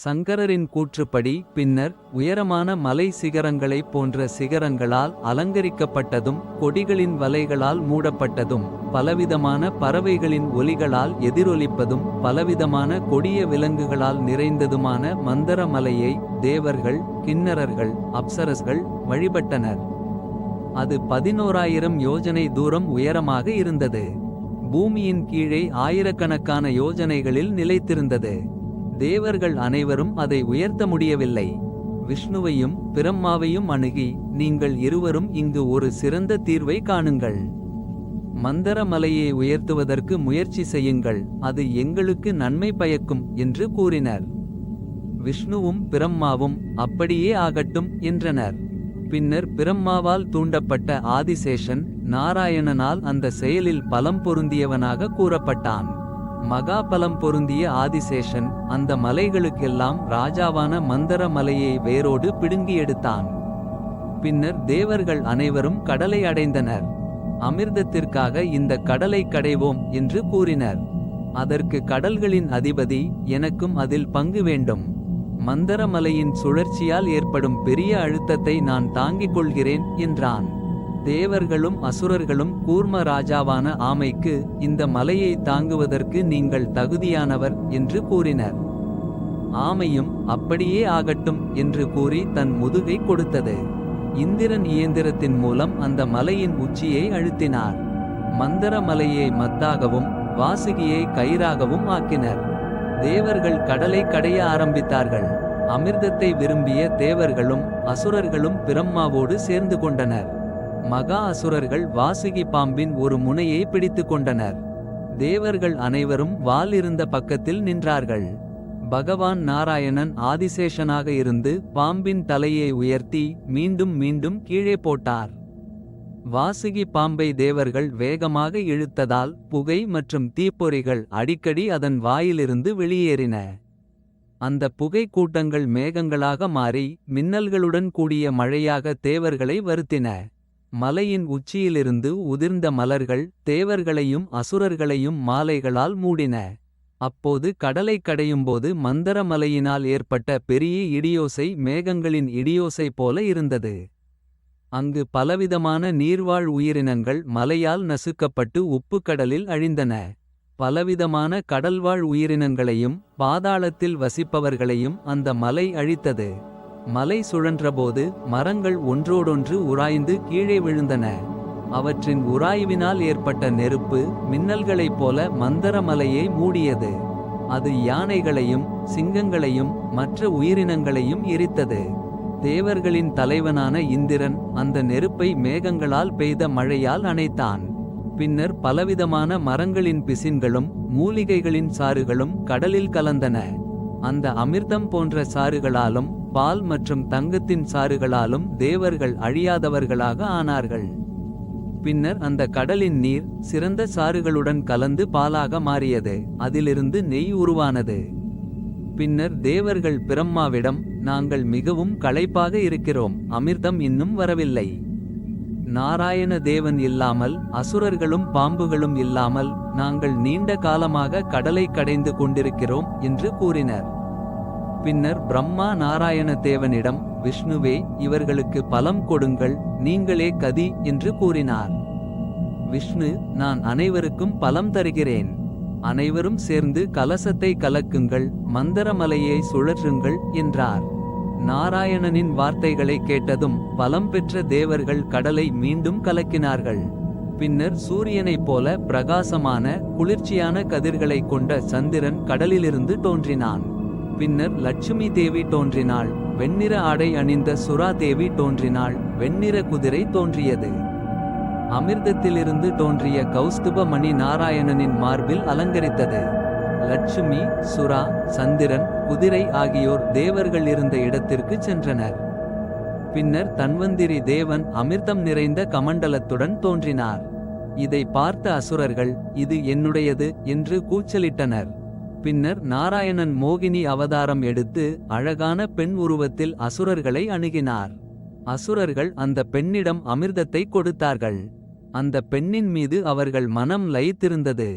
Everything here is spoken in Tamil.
சங்கரரின் கூற்றுப்படி பின்னர் உயரமான மலை சிகரங்களைப் போன்ற சிகரங்களால் அலங்கரிக்கப்பட்டதும் கொடிகளின் வலைகளால் மூடப்பட்டதும் பலவிதமான பறவைகளின் ஒலிகளால் எதிரொலிப்பதும் பலவிதமான கொடிய விலங்குகளால் நிறைந்ததுமான மந்தர மலையை தேவர்கள் கின்னரர்கள் அப்சரஸ்கள் வழிபட்டனர். அது 11,000 யோஜனை தூரம் உயரமாக இருந்தது. பூமியின் கீழே ஆயிரக்கணக்கான யோஜனைகளில் நிலைத்திருந்தது. தேவர்கள் அனைவரும் அதை உயர்த்த முடியவில்லை. விஷ்ணுவையும் பிரம்மாவையும் அணுகி, நீங்கள் இருவரும் இங்கு ஒரு சிறந்த தீர்வை காணுங்கள். மந்தர மலையை உயர்த்துவதற்கு முயற்சி செய்யுங்கள், அது எங்களுக்கு நன்மை பயக்கும் என்று கூறினர். விஷ்ணுவும் பிரம்மாவும் அப்படியே ஆகட்டும் என்றனர். பின்னர் பிரம்மாவால் தூண்டப்பட்ட ஆதிசேஷன் நாராயணனால் அந்த செயலில் பலம் பொருந்தியவனாக கூறப்பட்டான். மகா பலம் பொருந்திய ஆதிசேஷன் அந்த மலைகளுக்கெல்லாம் ராஜாவான மந்தர மலையை வேரோடு பிடுங்கி எடுத்தான். பின்னர் தேவர்கள் அனைவரும் கடலை அடைந்தனர். அமிர்தத்திற்காக இந்த கடலை கடைவோம் என்று கூறினர். அதற்கு கடல்களின் அதிபதி, எனக்கும் அதில் பங்கு வேண்டும். மந்தர மலையின் சுழற்சியால் ஏற்படும் பெரிய அழுத்தத்தை நான் தாங்கிக் கொள்கிறேன் என்றான். தேவர்களும் அசுரர்களும் கூர்ம ராஜாவான ஆமைக்கு, இந்த மலையை தாங்குவதற்கு நீங்கள் தகுதியானவர் என்று கூறினர். ஆமையும் அப்படியே ஆகட்டும் என்று கூறி தன் முதுகை கொடுத்தது. இந்திரன் இயந்திரத்தின் மூலம் அந்த மலையின் உச்சியை அழுத்தினார். மந்தர மலையை மத்தாகவும் வாசுகியை கயிறாகவும் ஆக்கினர். தேவர்கள் கடலை கடைய ஆரம்பித்தார்கள். அமிர்தத்தை விரும்பிய தேவர்களும் அசுரர்களும் பிரம்மாவோடு சேர்ந்து கொண்டனர். மகா அசுரர்கள் வாசுகி பாம்பின் ஒரு முனையை பிடித்து கொண்டனர். தேவர்கள் அனைவரும் வால் இருந்த பக்கத்தில் நின்றார்கள். பகவான் நாராயணன் ஆதிசேஷனாக இருந்து பாம்பின் தலையை உயர்த்தி மீண்டும் மீண்டும் கீழே போட்டார். வாசுகி பாம்பை தேவர்கள் வேகமாக இழுத்ததால் புகை மற்றும் தீப்பொறிகள் அடிக்கடி அதன் வாயிலிருந்து வெளியேறின. அந்த புகை கூட்டங்கள் மேகங்களாக மாறி மின்னல்களுடன் கூடிய மழையாக தேவர்களை வருத்தின. மலையின் உச்சியிலிருந்து உதிர்ந்த மலர்கள் தேவர்களையும் அசுரர்களையும் மாலைகளால் மூடின. அப்போது கடலை கடையும்போது மந்தர மலையினால் ஏற்பட்ட பெரிய இடியோசை மேகங்களின் இடியோசை போல இருந்தது. அங்கு பலவிதமான நீர்வாழ் உயிரினங்கள் மலையால் நசுக்கப்பட்டு உப்புக்கடலில் அழிந்தன. பலவிதமான கடல்வாழ் உயிரினங்களையும் பாதாளத்தில் வசிப்பவர்களையும் அந்த மலை அழித்தது. மலை சுழன்றபோது மரங்கள் ஒன்றோடொன்று உராய்ந்து கீழே விழுந்தன. அவற்றின் உராய்வினால் ஏற்பட்ட நெருப்பு மின்னல்களைப் போல மந்தர மலையை மூடியது. அது யானைகளையும் சிங்கங்களையும் மற்ற உயிரினங்களையும் எரித்தது. தேவர்களின் தலைவனான இந்திரன் அந்த நெருப்பை மேகங்களால் பெய்த மழையால் அணைத்தான். பின்னர் பலவிதமான மரங்களின் பிசின்களும் மூலிகைகளின் சாறுகளும் கடலில் கலந்தன. அந்த அமிர்தம் போன்ற சாறுகளாலும் பால் மற்றும் தங்கத்தின் சாறுகளாலும் தேவர்கள் அழியாதவர்களாக ஆனார்கள். பின்னர் அந்த கடலின் நீர் சிறந்த சாறுகளுடன் கலந்து பாலாக மாறியது. அதிலிருந்து நெய் உருவானது. பின்னர் தேவர்கள் பிரம்மாவிடம், நாங்கள் மிகவும் களைப்பாக இருக்கிறோம், அமிர்தம் இன்னும் வரவில்லை. நாராயண தேவன் இல்லாமல் அசுரர்களும் பாம்புகளும் இல்லாமல் நாங்கள் நீண்ட காலமாக கடலை கடைந்து கொண்டிருக்கிறோம் என்று கூறினர். பின்னர் பிரம்மா நாராயண தேவனிடம், விஷ்ணுவே, இவர்களுக்கு பலம் கொடுங்கள், நீங்களே கதி என்று கூறினார். விஷ்ணு, நான் அனைவருக்கும் பலம் தருகிறேன். அனைவரும் சேர்ந்து கலசத்தை கலக்குங்கள், மந்தரமலையை சுழற்றுங்கள் என்றார். நாராயணனின் வார்த்தைகளை கேட்டதும் பலம் பெற்ற தேவர்கள் கடலை மீண்டும் கலக்கினார்கள். பின்னர் சூரியனைப் போல பிரகாசமான குளிர்ச்சியான கதிர்களைக் கொண்ட சந்திரன் கடலிலிருந்து தோன்றினான். பின்னர் லட்சுமி தேவி தோன்றினாள். வெண்ணிற ஆடை அணிந்த சுரா தேவி தோன்றினாள். வெண்ணிற குதிரை தோன்றியது. அமிர்தத்திலிருந்து தோன்றிய கௌஸ்துப மணி நாராயணனின் மார்பில் அலங்கரித்தது. லட்சுமி, சுரா, சந்திரன், குதிரை ஆகியோர் தேவர்கள் இருந்த இடத்திற்கு சென்றனர். பின்னர் தன்வந்திரி தேவன் அமிர்தம் நிறைந்த கமண்டலத்துடன் தோன்றினார். இதை பார்த்த அசுரர்கள், இது என்னுடையது என்று கூச்சலிட்டனர். பின்னர் நாராயணன் மோகினி அவதாரம் எடுத்து அழகான பெண் உருவத்தில் அசுரர்களை அணுகினார். அசுரர்கள் அந்த பெண்ணிடம் அமிர்தத்தை கொடுத்தார்கள். அந்த பெண்ணின் மீது அவர்கள் மனம் லயித்திருந்தது.